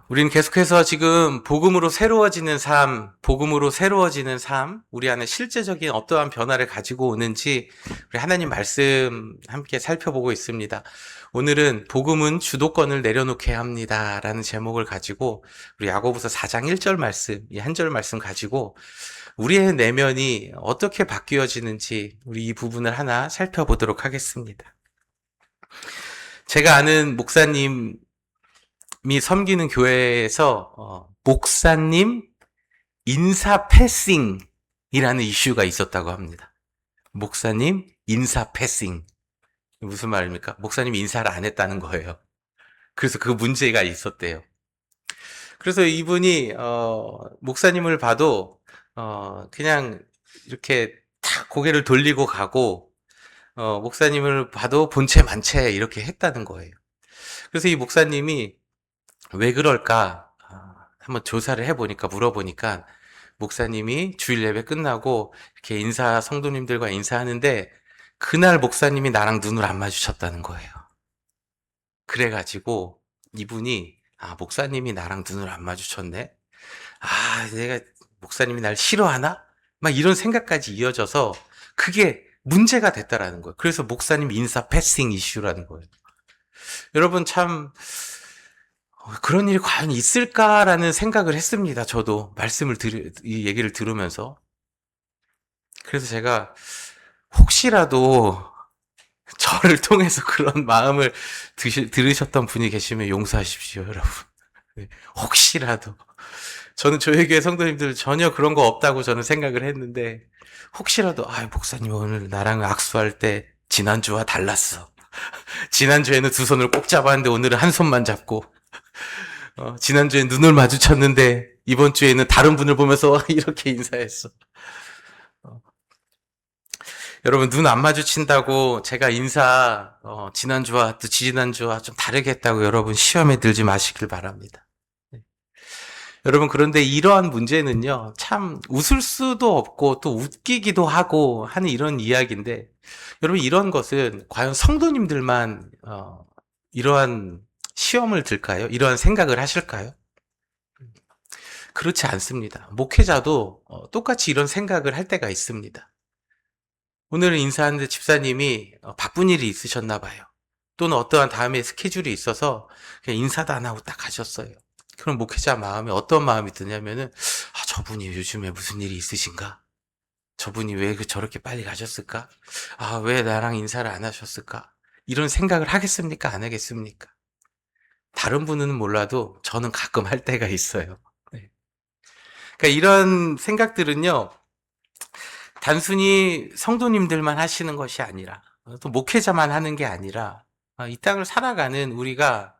우리는 계속해서 지금 복음으로 새로워지는 삶, 복음으로 새로워지는 삶, 우리 안에 실제적인 어떠한 변화를 가지고 오는지 우리 하나님 말씀 함께 살펴보고 있습니다. 오늘은 복음은 주도권을 내려놓게 합니다. 라는 제목을 가지고 우리 야고보서 4장 1절 말씀, 이 한 절 말씀 가지고 우리의 내면이 어떻게 바뀌어지는지 우리 이 부분을 하나 살펴보도록 하겠습니다. 제가 아는 목사님 이 섬기는 교회에서 목사님 인사 패싱이라는 이슈가 있었다고 합니다. 목사님 인사 패싱. 무슨 말입니까? 목사님 인사를 안 했다는 거예요. 그래서 그 문제가 있었대요. 그래서 이분이 목사님을 봐도 그냥 이렇게 다 고개를 돌리고 가고 목사님을 봐도 본체 만체 이렇게 했다는 거예요. 그래서 이 목사님이 왜 그럴까? 한번 조사를 해보니까, 물어보니까, 목사님이 주일 예배 끝나고, 이렇게 성도님들과 인사하는데, 그날 목사님이 나랑 눈을 안 마주쳤다는 거예요. 그래가지고, 이분이, 목사님이 나랑 눈을 안 마주쳤네? 내가, 목사님이 날 싫어하나? 막 이런 생각까지 이어져서, 그게 문제가 됐다라는 거예요. 그래서 목사님 인사 패싱 이슈라는 거예요. 여러분 참, 그런 일이 과연 있을까라는 생각을 했습니다. 저도 이 얘기를 들으면서. 그래서 제가 혹시라도 저를 통해서 그런 마음을 들으셨던 분이 계시면 용서하십시오, 여러분. 네, 혹시라도. 저는 저희 교회 성도님들 전혀 그런 거 없다고 저는 생각을 했는데, 혹시라도, 목사님 오늘 나랑 악수할 때 지난주와 달랐어. 지난주에는 두 손을 꼭 잡았는데 오늘은 한 손만 잡고, 지난주에 눈을 마주쳤는데 이번 주에는 다른 분을 보면서 이렇게 인사했어. 여러분 눈 안 마주친다고 제가 지난주와 또 지난주와 좀 다르게 했다고 여러분 시험에 들지 마시길 바랍니다. 네. 여러분 그런데 이러한 문제는요 참 웃을 수도 없고 또 웃기기도 하고 하는 이런 이야기인데 여러분 이런 것은 과연 성도님들만 이러한 시험을 들까요? 이러한 생각을 하실까요? 그렇지 않습니다. 목회자도 똑같이 이런 생각을 할 때가 있습니다. 오늘은 인사하는데 집사님이 바쁜 일이 있으셨나 봐요. 또는 어떠한 다음에 스케줄이 있어서 그냥 인사도 안 하고 딱 가셨어요. 그럼 목회자 마음에 어떤 마음이 드냐면은 저분이 요즘에 무슨 일이 있으신가? 저분이 왜 저렇게 빨리 가셨을까? 왜 나랑 인사를 안 하셨을까? 이런 생각을 하겠습니까? 안 하겠습니까? 다른 분은 몰라도 저는 가끔 할 때가 있어요. 네. 그러니까 이런 생각들은요, 단순히 성도님들만 하시는 것이 아니라, 또 목회자만 하는 게 아니라, 이 땅을 살아가는 우리가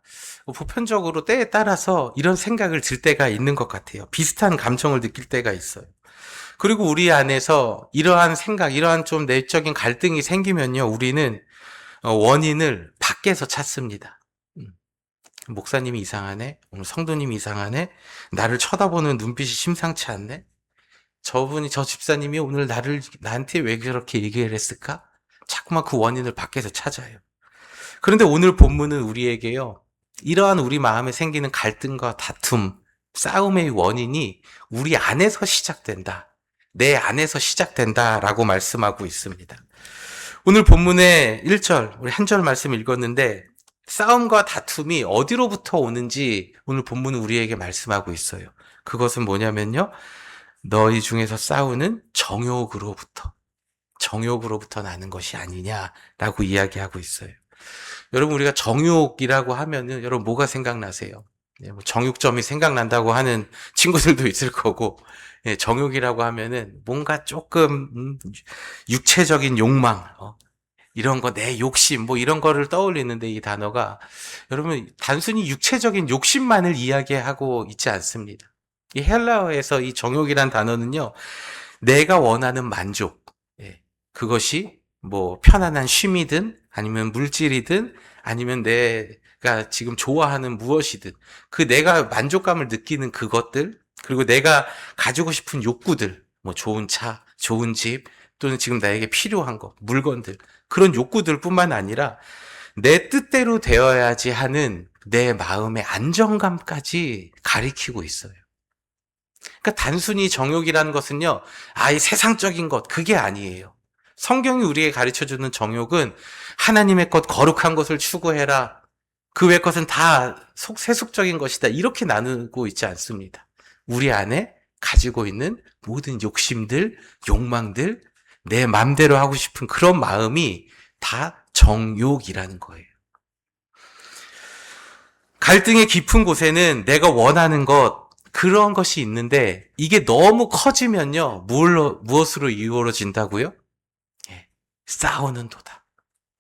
보편적으로 때에 따라서 이런 생각을 들 때가 있는 것 같아요. 비슷한 감정을 느낄 때가 있어요. 그리고 우리 안에서 이러한 생각, 이러한 좀 내적인 갈등이 생기면요, 우리는 원인을 밖에서 찾습니다. 목사님이 이상하네? 오늘 성도님이 이상하네? 나를 쳐다보는 눈빛이 심상치 않네? 저 집사님이 오늘 나한테 왜 그렇게 얘기를 했을까? 자꾸만 그 원인을 밖에서 찾아요. 그런데 오늘 본문은 우리에게요, 이러한 우리 마음에 생기는 갈등과 다툼, 싸움의 원인이 우리 안에서 시작된다. 내 안에서 시작된다라고 말씀하고 있습니다. 오늘 본문의 1절, 우리 한 절 말씀 읽었는데, 싸움과 다툼이 어디로부터 오는지 오늘 본문은 우리에게 말씀하고 있어요. 그것은 뭐냐면요. 너희 중에서 싸우는 정욕으로부터 나는 것이 아니냐라고 이야기하고 있어요. 여러분 우리가 정욕이라고 하면은 여러분 뭐가 생각나세요? 뭐 정육점이 생각난다고 하는 친구들도 있을 거고 정욕이라고 하면은 뭔가 조금 육체적인 욕망 이런 거, 내 욕심, 뭐 이런 거를 떠올리는데 이 단어가 여러분 단순히 육체적인 욕심만을 이야기하고 있지 않습니다. 이 헬라어에서 이 정욕이란 단어는요, 내가 원하는 만족, 그것이 뭐 편안한 쉼이든 아니면 물질이든 아니면 내가 지금 좋아하는 무엇이든 그 내가 만족감을 느끼는 그것들 그리고 내가 가지고 싶은 욕구들 뭐 좋은 차, 좋은 집 또는 지금 나에게 필요한 것, 물건들 그런 욕구들 뿐만 아니라 내 뜻대로 되어야지 하는 내 마음의 안정감까지 가리키고 있어요. 그러니까 단순히 정욕이라는 것은요, 이 세상적인 것, 그게 아니에요. 성경이 우리에게 가르쳐주는 정욕은 하나님의 것, 거룩한 것을 추구해라. 그 외 것은 다 세속적인 것이다. 이렇게 나누고 있지 않습니다. 우리 안에 가지고 있는 모든 욕심들, 욕망들, 내 맘대로 하고 싶은 그런 마음이 다 정욕이라는 거예요. 갈등의 깊은 곳에는 내가 원하는 것, 그런 것이 있는데 이게 너무 커지면요. 무엇으로 이루어진다고요? 싸우는 도다.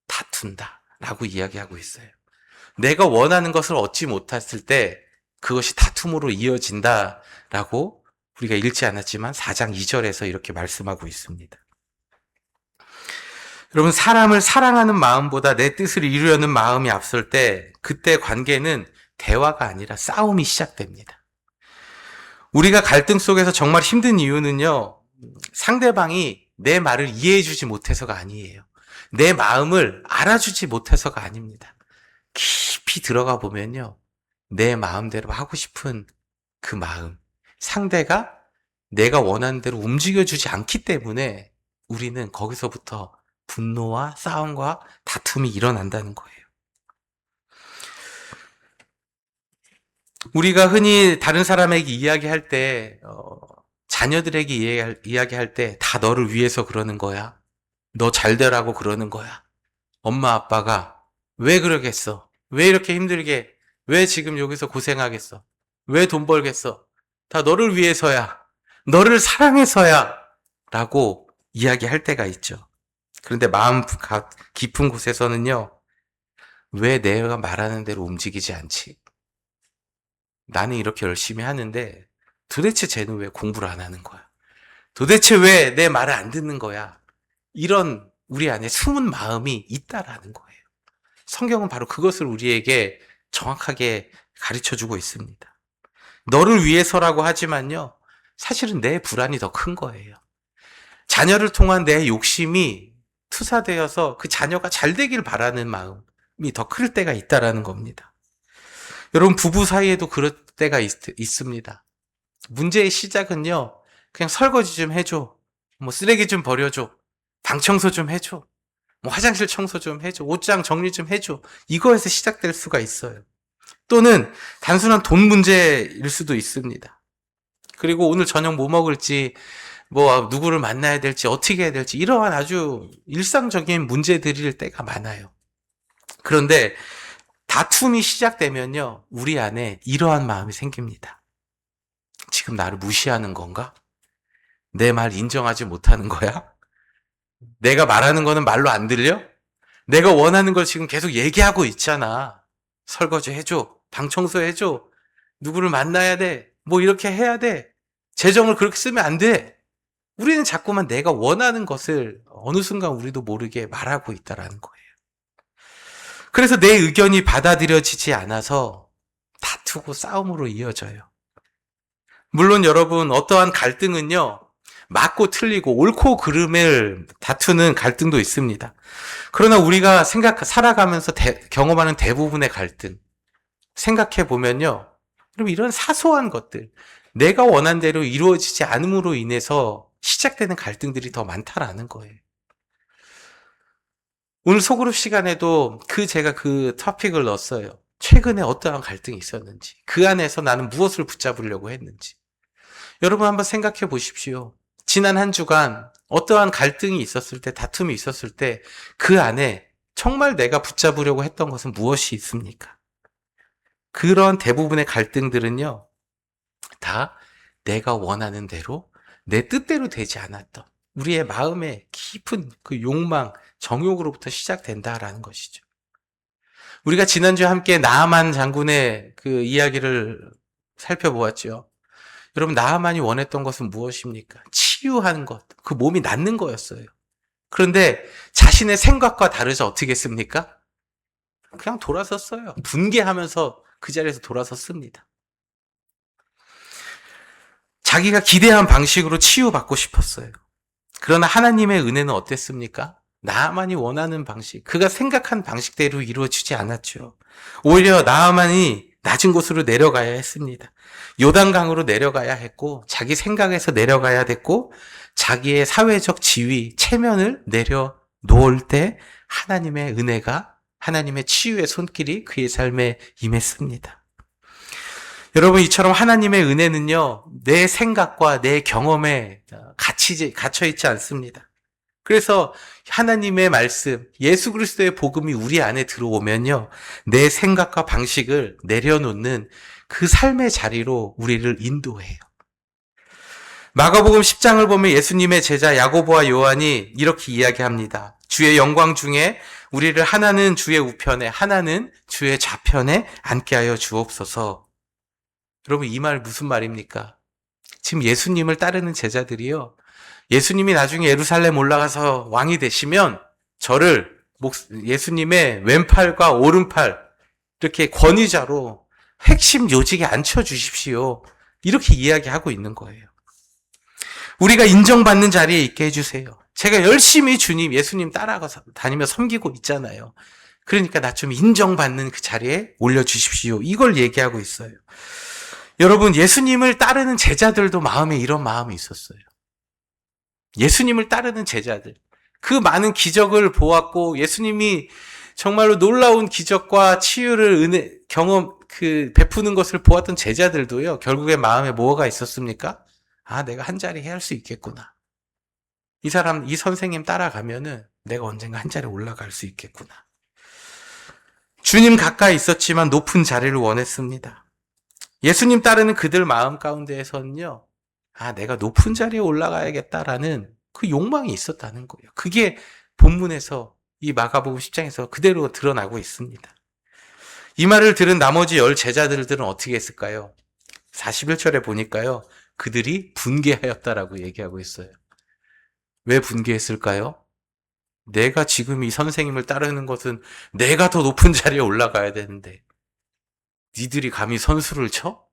다툰다. 라고 이야기하고 있어요. 내가 원하는 것을 얻지 못했을 때 그것이 다툼으로 이어진다라고 우리가 읽지 않았지만 4장 2절에서 이렇게 말씀하고 있습니다. 여러분, 사람을 사랑하는 마음보다 내 뜻을 이루려는 마음이 앞설 때 그때 관계는 대화가 아니라 싸움이 시작됩니다. 우리가 갈등 속에서 정말 힘든 이유는요, 상대방이 내 말을 이해해주지 못해서가 아니에요. 내 마음을 알아주지 못해서가 아닙니다. 깊이 들어가 보면요, 내 마음대로 하고 싶은 그 마음, 상대가 내가 원하는 대로 움직여주지 않기 때문에 우리는 거기서부터 분노와 싸움과 다툼이 일어난다는 거예요. 우리가 흔히 다른 사람에게 이야기할 때, 자녀들에게 이야기할 때 다 너를 위해서 그러는 거야. 너 잘 되라고 그러는 거야. 엄마 아빠가 왜 그러겠어? 왜 이렇게 힘들게? 왜 지금 여기서 고생하겠어? 왜 돈 벌겠어? 다 너를 위해서야. 너를 사랑해서야. 라고 이야기할 때가 있죠. 그런데 마음 깊은 곳에서는요, 왜 내가 말하는 대로 움직이지 않지? 나는 이렇게 열심히 하는데 도대체 쟤는 왜 공부를 안 하는 거야? 도대체 왜 내 말을 안 듣는 거야? 이런 우리 안에 숨은 마음이 있다라는 거예요. 성경은 바로 그것을 우리에게 정확하게 가르쳐주고 있습니다. 너를 위해서라고 하지만요, 사실은 내 불안이 더 큰 거예요. 자녀를 통한 내 욕심이 투사되어서 그 자녀가 잘 되길 바라는 마음이 더 클 때가 있다라는 겁니다. 여러분, 부부 사이에도 그럴 때가 있습니다. 문제의 시작은요, 그냥 설거지 좀 해줘. 뭐 쓰레기 좀 버려줘. 방 청소 좀 해줘. 뭐 화장실 청소 좀 해줘. 옷장 정리 좀 해줘. 이거에서 시작될 수가 있어요. 또는 단순한 돈 문제일 수도 있습니다. 그리고 오늘 저녁 뭐 먹을지, 뭐 누구를 만나야 될지, 어떻게 해야 될지, 이러한 아주 일상적인 문제들일 때가 많아요. 그런데 다툼이 시작되면요, 우리 안에 이러한 마음이 생깁니다. 지금 나를 무시하는 건가? 내 말 인정하지 못하는 거야? 내가 말하는 거는 말로 안 들려? 내가 원하는 걸 지금 계속 얘기하고 있잖아. 설거지 해줘. 방 청소해줘. 누구를 만나야 돼. 뭐 이렇게 해야 돼. 재정을 그렇게 쓰면 안 돼. 우리는 자꾸만 내가 원하는 것을 어느 순간 우리도 모르게 말하고 있다라는 거예요. 그래서 내 의견이 받아들여지지 않아서 다투고 싸움으로 이어져요. 물론 여러분, 어떠한 갈등은요, 맞고 틀리고 옳고 그름을 다투는 갈등도 있습니다. 그러나 우리가 살아가면서 경험하는 대부분의 갈등, 생각해 보면요, 여러분, 이런 사소한 것들, 내가 원한 대로 이루어지지 않음으로 인해서 시작되는 갈등들이 더 많다라는 거예요. 오늘 소그룹 시간에도 제가 그 토픽을 넣었어요. 최근에 어떠한 갈등이 있었는지, 그 안에서 나는 무엇을 붙잡으려고 했는지. 여러분 한번 생각해 보십시오. 지난 한 주간 어떠한 갈등이 있었을 때, 다툼이 있었을 때 그 안에 정말 내가 붙잡으려고 했던 것은 무엇이 있습니까? 그런 대부분의 갈등들은요, 다 내가 원하는 대로, 내 뜻대로 되지 않았던 우리의 마음의 깊은 그 욕망, 정욕으로부터 시작된다라는 것이죠. 우리가 지난주에 함께 나아만 장군의 그 이야기를 살펴보았죠. 여러분, 나아만이 원했던 것은 무엇입니까? 치유하는 것, 그 몸이 낫는 거였어요. 그런데 자신의 생각과 다르자 어떻게 했습니까? 그냥 돌아섰어요. 분개하면서 그 자리에서 돌아섰습니다. 자기가 기대한 방식으로 치유받고 싶었어요. 그러나 하나님의 은혜는 어땠습니까? 나아만이 원하는 방식, 그가 생각한 방식대로 이루어지지 않았죠. 오히려 나아만이 낮은 곳으로 내려가야 했습니다. 요단강으로 내려가야 했고, 자기 생각에서 내려가야 됐고, 자기의 사회적 지위, 체면을 내려놓을 때 하나님의 은혜가, 하나님의 치유의 손길이 그의 삶에 임했습니다. 여러분, 이처럼 하나님의 은혜는요, 내 생각과 내 경험에 갇혀 있지 않습니다. 그래서 하나님의 말씀, 예수 그리스도의 복음이 우리 안에 들어오면요, 내 생각과 방식을 내려놓는 그 삶의 자리로 우리를 인도해요. 마가복음 10장을 보면 예수님의 제자 야고보와 요한이 이렇게 이야기합니다. 주의 영광 중에 우리를 하나는 주의 우편에, 하나는 주의 좌편에 앉게 하여 주옵소서. 여러분, 이 말 무슨 말입니까? 지금 예수님을 따르는 제자들이요, 예수님이 나중에 예루살렘 올라가서 왕이 되시면 저를 예수님의 왼팔과 오른팔 이렇게 권위자로 핵심 요직에 앉혀주십시오. 이렇게 이야기하고 있는 거예요. 우리가 인정받는 자리에 있게 해주세요. 제가 열심히 주님, 예수님 따라가서 다니며 섬기고 있잖아요. 그러니까 나 좀 인정받는 그 자리에 올려주십시오. 이걸 얘기하고 있어요. 여러분, 예수님을 따르는 제자들도 마음에 이런 마음이 있었어요. 예수님을 따르는 제자들, 그 많은 기적을 보았고 예수님이 정말로 놀라운 기적과 치유를 베푸는 것을 보았던 제자들도요, 결국에 마음에 뭐가 있었습니까? 아, 내가 한 자리 해야 할 수 있겠구나. 이 선생님 따라가면은 내가 언젠가 한 자리 올라갈 수 있겠구나. 주님 가까이 있었지만 높은 자리를 원했습니다. 예수님 따르는 그들 마음 가운데에서는요, 아, 내가 높은 자리에 올라가야겠다라는 그 욕망이 있었다는 거예요. 그게 본문에서 이 마가복음 10장에서 그대로 드러나고 있습니다. 이 말을 들은 나머지 10 제자들은 어떻게 했을까요? 41절에 보니까요, 그들이 분개하였다라고 얘기하고 있어요. 왜 분개했을까요? 내가 지금 이 선생님을 따르는 것은 내가 더 높은 자리에 올라가야 되는데 니들이 감히 선수를 쳐?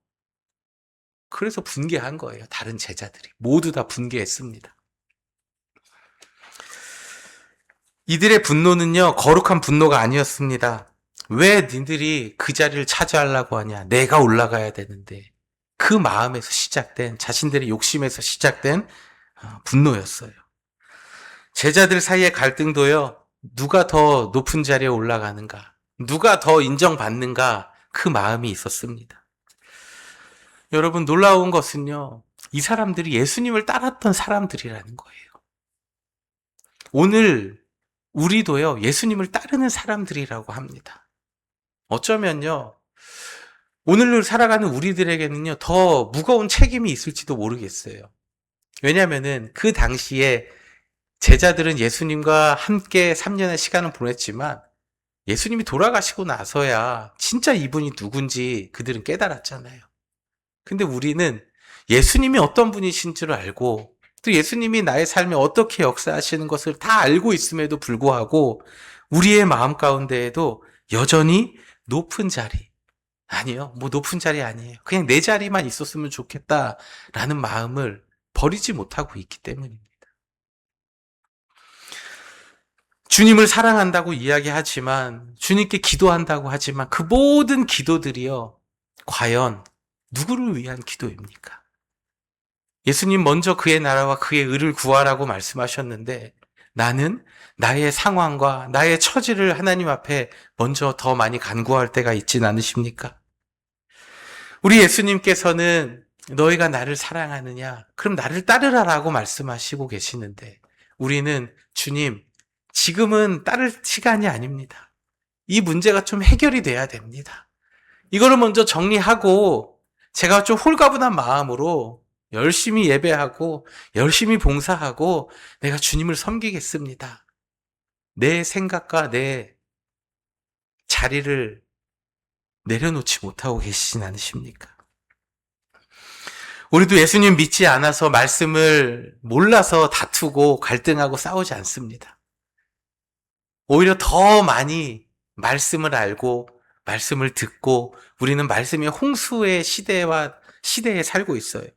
그래서 분개한 거예요. 다른 제자들이 모두 다 분개했습니다. 이들의 분노는요, 거룩한 분노가 아니었습니다. 왜 니들이 그 자리를 차지하려고 하냐? 내가 올라가야 되는데. 그 마음에서 시작된, 자신들의 욕심에서 시작된 분노였어요. 제자들 사이의 갈등도요, 누가 더 높은 자리에 올라가는가, 누가 더 인정받는가, 그 마음이 있었습니다. 여러분, 놀라운 것은요, 이 사람들이 예수님을 따랐던 사람들이라는 거예요. 오늘 우리도요, 예수님을 따르는 사람들이라고 합니다. 어쩌면요, 오늘을 살아가는 우리들에게는요, 더 무거운 책임이 있을지도 모르겠어요. 왜냐하면은 그 당시에 제자들은 예수님과 함께 3년의 시간을 보냈지만 예수님이 돌아가시고 나서야 진짜 이분이 누군지 그들은 깨달았잖아요. 근데 우리는 예수님이 어떤 분이신 줄 알고, 또 예수님이 나의 삶에 어떻게 역사하시는 것을 다 알고 있음에도 불구하고 우리의 마음 가운데에도 여전히 높은 자리, 아니요, 뭐 높은 자리 아니에요, 그냥 내 자리만 있었으면 좋겠다라는 마음을 버리지 못하고 있기 때문입니다. 주님을 사랑한다고 이야기하지만, 주님께 기도한다고 하지만 그 모든 기도들이요, 과연 누구를 위한 기도입니까? 예수님 먼저 그의 나라와 그의 의를 구하라고 말씀하셨는데, 나는 나의 상황과 나의 처지를 하나님 앞에 먼저 더 많이 간구할 때가 있진 않으십니까? 우리 예수님께서는 너희가 나를 사랑하느냐? 그럼 나를 따르라라고 말씀하시고 계시는데, 우리는 주님, 지금은 따를 시간이 아닙니다. 이 문제가 좀 해결이 돼야 됩니다. 이거를 먼저 정리하고 제가 좀 홀가분한 마음으로 열심히 예배하고 열심히 봉사하고 내가 주님을 섬기겠습니다. 내 생각과 내 자리를 내려놓지 못하고 계시진 않으십니까? 우리도 예수님 믿지 않아서, 말씀을 몰라서 다투고 갈등하고 싸우지 않습니다. 오히려 더 많이 말씀을 알고 말씀을 듣고 우리는 말씀의 홍수의 시대에 살고 있어요.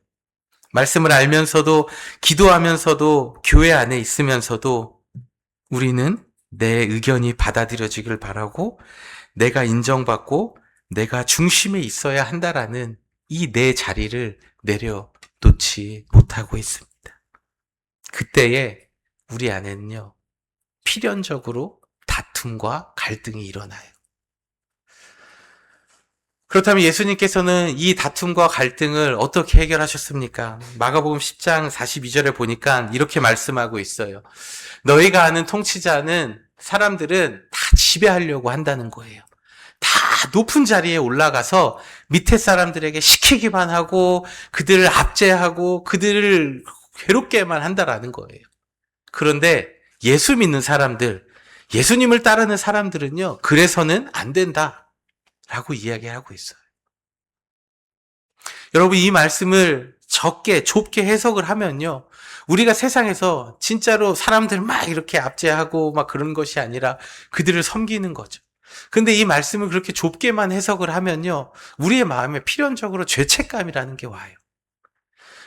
말씀을 알면서도, 기도하면서도, 교회 안에 있으면서도 우리는 내 의견이 받아들여지길 바라고 내가 인정받고 내가 중심에 있어야 한다라는 이 내 자리를 내려놓지 못하고 있습니다. 그때에 우리 안에는요, 필연적으로 다툼과 갈등이 일어나요. 그렇다면 예수님께서는 이 다툼과 갈등을 어떻게 해결하셨습니까? 마가복음 10장 42절에 보니까 이렇게 말씀하고 있어요. 너희가 아는 통치자는 사람들은 다 지배하려고 한다는 거예요. 다 높은 자리에 올라가서 밑에 사람들에게 시키기만 하고 그들을 압제하고 그들을 괴롭게만 한다라는 거예요. 그런데 예수 믿는 사람들, 예수님을 따르는 사람들은요, 그래서는 안 된다라고 이야기하고 있어요. 여러분, 이 말씀을 좁게 해석을 하면요, 우리가 세상에서 진짜로 사람들 막 이렇게 압제하고 막 그런 것이 아니라 그들을 섬기는 거죠. 근데 이 말씀을 그렇게 좁게만 해석을 하면요, 우리의 마음에 필연적으로 죄책감이라는 게 와요.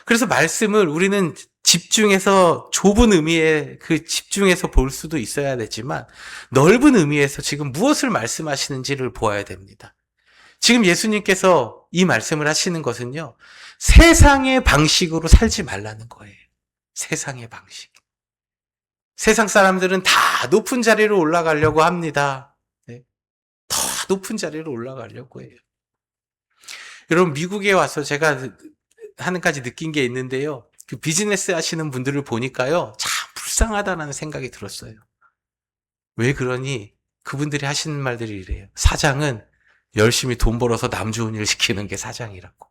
그래서 말씀을 우리는 집중해서 좁은 의미에 집중해서 볼 수도 있어야 되지만 넓은 의미에서 지금 무엇을 말씀하시는지를 보아야 됩니다. 지금 예수님께서 이 말씀을 하시는 것은요, 세상의 방식으로 살지 말라는 거예요. 세상의 방식. 세상 사람들은 다 높은 자리로 올라가려고 합니다. 네. 더 높은 자리로 올라가려고 해요. 여러분, 미국에 와서 제가 한 가지 느낀 게 있는데요. 그 비즈니스 하시는 분들을 보니까요, 참 불쌍하다는 생각이 들었어요. 왜 그러니? 그분들이 하시는 말들이 이래요. 사장은 열심히 돈 벌어서 남 좋은 일 시키는 게 사장이라고.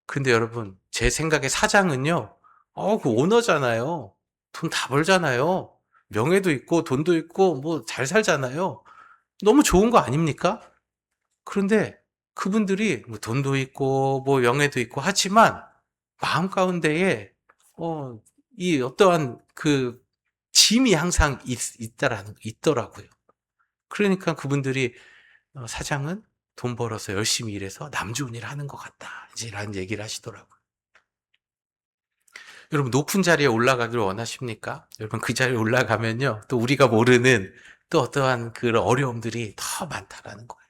근데 여러분, 제 생각에 사장은요, 그 오너잖아요. 돈 다 벌잖아요. 명예도 있고 돈도 있고 뭐 잘 살잖아요. 너무 좋은 거 아닙니까? 그런데 그분들이 뭐 돈도 있고 뭐 명예도 있고 하지만 마음 가운데에 이 어떠한 그 짐이 항상 있더라고요. 그러니까 그분들이 사장은 돈 벌어서 열심히 일해서 남 좋은 일 하는 것 같다, 이제 라는 얘기를 하시더라고요. 여러분, 높은 자리에 올라가기를 원하십니까? 여러분, 그 자리에 올라가면요, 또 우리가 모르는 또 어떠한 그런 어려움들이 더 많다라는 거예요.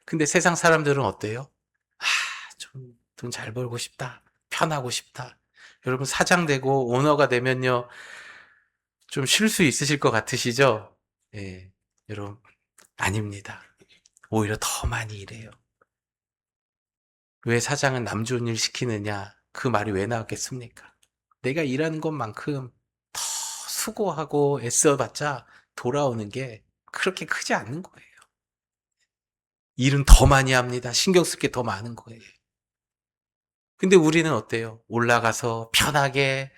근데 세상 사람들은 어때요? 좀 돈 잘 벌고 싶다, 편하고 싶다. 여러분, 사장 되고 오너가 되면요, 좀 쉴 수 있으실 것 같으시죠? 예, 여러분, 아닙니다. 오히려 더 많이 일해요. 왜 사장은 남 좋은 일 시키느냐? 그 말이 왜 나왔겠습니까? 내가 일하는 것만큼 더 수고하고 애써봤자 돌아오는 게 그렇게 크지 않는 거예요. 일은 더 많이 합니다. 신경 쓸 게 더 많은 거예요. 근데 우리는 어때요? 올라가서 편하게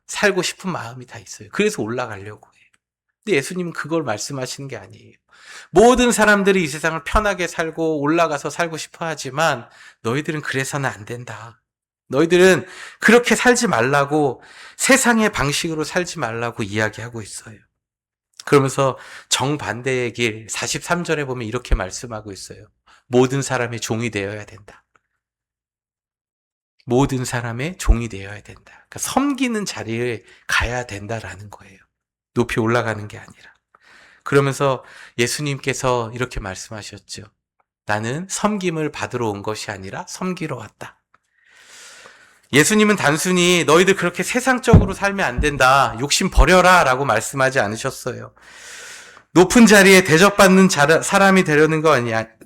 살고 싶은 마음이 다 있어요. 그래서 올라가려고 해요. 근데 예수님은 그걸 말씀하시는 게 아니에요. 모든 사람들이 이 세상을 편하게 살고 올라가서 살고 싶어 하지만 너희들은 그래서는 안 된다. 너희들은 그렇게 살지 말라고, 세상의 방식으로 살지 말라고 이야기하고 있어요. 그러면서 정반대의 길 43절에 보면 이렇게 말씀하고 있어요. 모든 사람의 종이 되어야 된다. 모든 사람의 종이 되어야 된다. 그러니까 섬기는 자리에 가야 된다라는 거예요. 높이 올라가는 게 아니라. 그러면서 예수님께서 이렇게 말씀하셨죠. 나는 섬김을 받으러 온 것이 아니라 섬기러 왔다. 예수님은 단순히 너희들 그렇게 세상적으로 살면 안 된다, 욕심 버려라 라고 말씀하지 않으셨어요. 높은 자리에 대접받는 사람이 되려는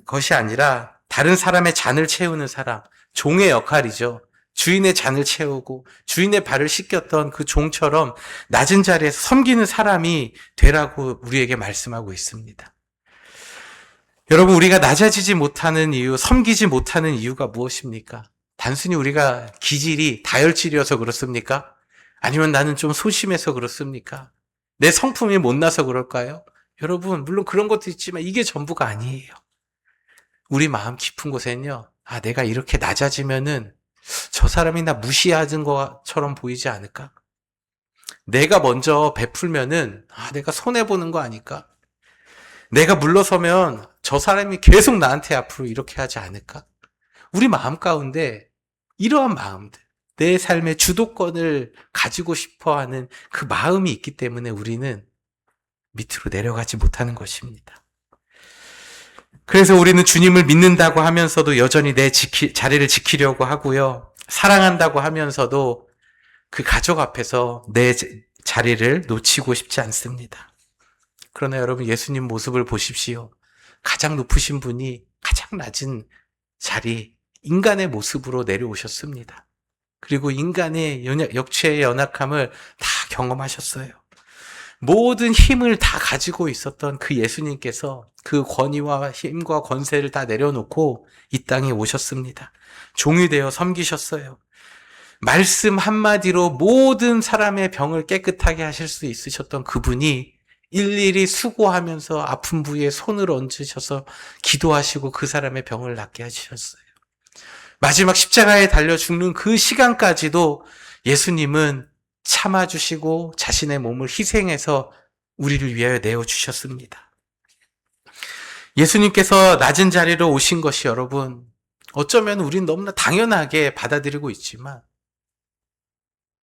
것이 아니라 다른 사람의 잔을 채우는 사람, 종의 역할이죠. 주인의 잔을 채우고 주인의 발을 씻겼던 그 종처럼 낮은 자리에서 섬기는 사람이 되라고 우리에게 말씀하고 있습니다. 여러분, 우리가 낮아지지 못하는 이유, 섬기지 못하는 이유가 무엇입니까? 단순히 우리가 기질이 다혈질이어서 그렇습니까? 아니면 나는 좀 소심해서 그렇습니까? 내 성품이 못나서 그럴까요? 여러분, 물론 그런 것도 있지만 이게 전부가 아니에요. 우리 마음 깊은 곳에는요, 내가 이렇게 낮아지면은 저 사람이 나 무시하는 것처럼 보이지 않을까? 내가 먼저 베풀면은 내가 손해보는 거 아닐까? 내가 물러서면 저 사람이 계속 나한테 앞으로 이렇게 하지 않을까? 우리 마음 가운데 이러한 마음들, 내 삶의 주도권을 가지고 싶어 하는 그 마음이 있기 때문에 우리는 밑으로 내려가지 못하는 것입니다. 그래서 우리는 주님을 믿는다고 하면서도 여전히 내 자리를 지키려고 하고요. 사랑한다고 하면서도 그 가족 앞에서 내 자리를 놓치고 싶지 않습니다. 그러나 여러분, 예수님 모습을 보십시오. 가장 높으신 분이 가장 낮은 자리, 인간의 모습으로 내려오셨습니다. 그리고 인간의 역체의 연약함을 다 경험하셨어요. 모든 힘을 다 가지고 있었던 그 예수님께서 그 권위와 힘과 권세를 다 내려놓고 이 땅에 오셨습니다. 종이 되어 섬기셨어요. 말씀 한마디로 모든 사람의 병을 깨끗하게 하실 수 있으셨던 그분이 일일이 수고하면서 아픈 부위에 손을 얹으셔서 기도하시고 그 사람의 병을 낫게 해주셨어요. 마지막 십자가에 달려 죽는 그 시간까지도 예수님은 참아주시고 자신의 몸을 희생해서 우리를 위하여 내어주셨습니다. 예수님께서 낮은 자리로 오신 것이 여러분, 어쩌면 우린 너무나 당연하게 받아들이고 있지만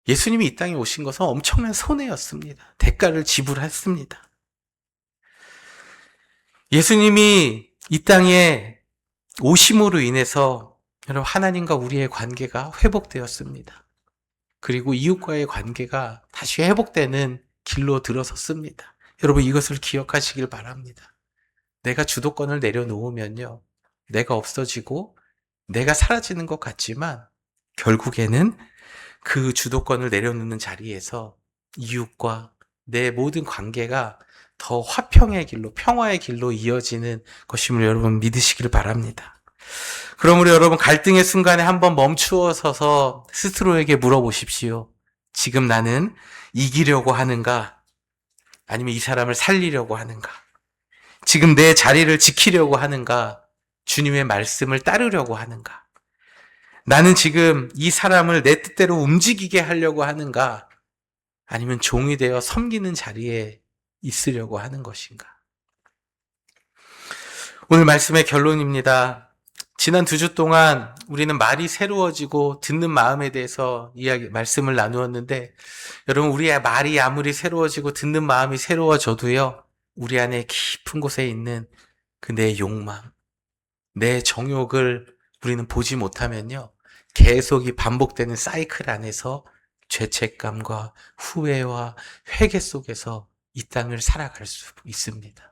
예수님이 이 땅에 오신 것은 엄청난 손해였습니다. 대가를 지불했습니다. 예수님이 이 땅에 오심으로 인해서 여러분, 하나님과 우리의 관계가 회복되었습니다. 그리고 이웃과의 관계가 다시 회복되는 길로 들어섰습니다. 여러분, 이것을 기억하시길 바랍니다. 내가 주도권을 내려놓으면요, 내가 없어지고 내가 사라지는 것 같지만 결국에는 그 주도권을 내려놓는 자리에서 이웃과 내 모든 관계가 더 화평의 길로, 평화의 길로 이어지는 것임을 여러분 믿으시길 바랍니다. 그러므로 여러분, 갈등의 순간에 한번 멈추어 서서 스스로에게 물어보십시오. 지금 나는 이기려고 하는가? 아니면 이 사람을 살리려고 하는가? 지금 내 자리를 지키려고 하는가? 주님의 말씀을 따르려고 하는가? 나는 지금 이 사람을 내 뜻대로 움직이게 하려고 하는가? 아니면 종이 되어 섬기는 자리에 있으려고 하는 것인가? 오늘 말씀의 결론입니다. 지난 2주 동안 우리는 말이 새로워지고 듣는 마음에 대해서 말씀을 나누었는데, 여러분, 우리의 말이 아무리 새로워지고 듣는 마음이 새로워져도요, 우리 안에 깊은 곳에 있는 그 내 욕망, 내 정욕을 우리는 보지 못하면요, 계속 이 반복되는 사이클 안에서 죄책감과 후회와 회개 속에서 이 땅을 살아갈 수 있습니다.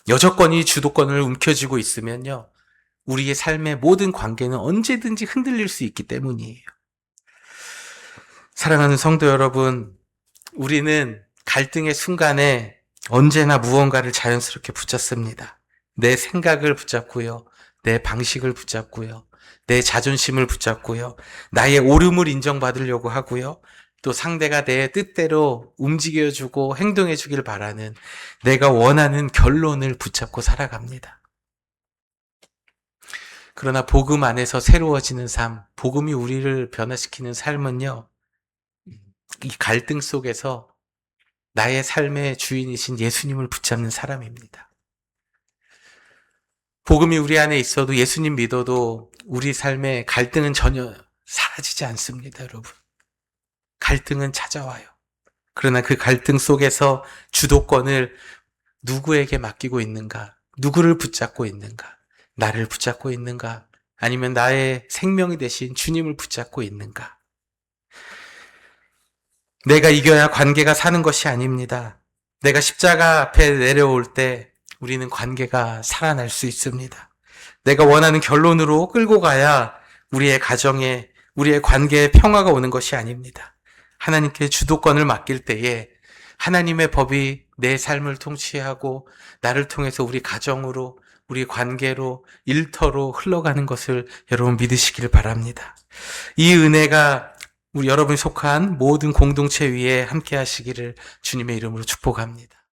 여조건이 주도권을 움켜쥐고 있으면요, 우리의 삶의 모든 관계는 언제든지 흔들릴 수 있기 때문이에요. 사랑하는 성도 여러분, 우리는 갈등의 순간에 언제나 무언가를 자연스럽게 붙잡습니다. 내 생각을 붙잡고요, 내 방식을 붙잡고요, 내 자존심을 붙잡고요, 나의 옳음을 인정받으려고 하고요, 또 상대가 내 뜻대로 움직여주고 행동해주길 바라는 내가 원하는 결론을 붙잡고 살아갑니다. 그러나 복음 안에서 새로워지는 삶, 복음이 우리를 변화시키는 삶은요, 이 갈등 속에서 나의 삶의 주인이신 예수님을 붙잡는 사람입니다. 복음이 우리 안에 있어도, 예수님 믿어도 우리 삶의 갈등은 전혀 사라지지 않습니다, 여러분. 갈등은 찾아와요. 그러나 그 갈등 속에서 주도권을 누구에게 맡기고 있는가? 누구를 붙잡고 있는가? 나를 붙잡고 있는가? 아니면 나의 생명이 되신 주님을 붙잡고 있는가? 내가 이겨야 관계가 사는 것이 아닙니다. 내가 십자가 앞에 내려올 때 우리는 관계가 살아날 수 있습니다. 내가 원하는 결론으로 끌고 가야 우리의 가정에, 우리의 관계에 평화가 오는 것이 아닙니다. 하나님께 주도권을 맡길 때에 하나님의 법이 내 삶을 통치하고 나를 통해서 우리 가정으로, 우리 관계로, 일터로 흘러가는 것을 여러분 믿으시길 바랍니다. 이 은혜가 우리 여러분이 속한 모든 공동체 위에 함께 하시기를 주님의 이름으로 축복합니다.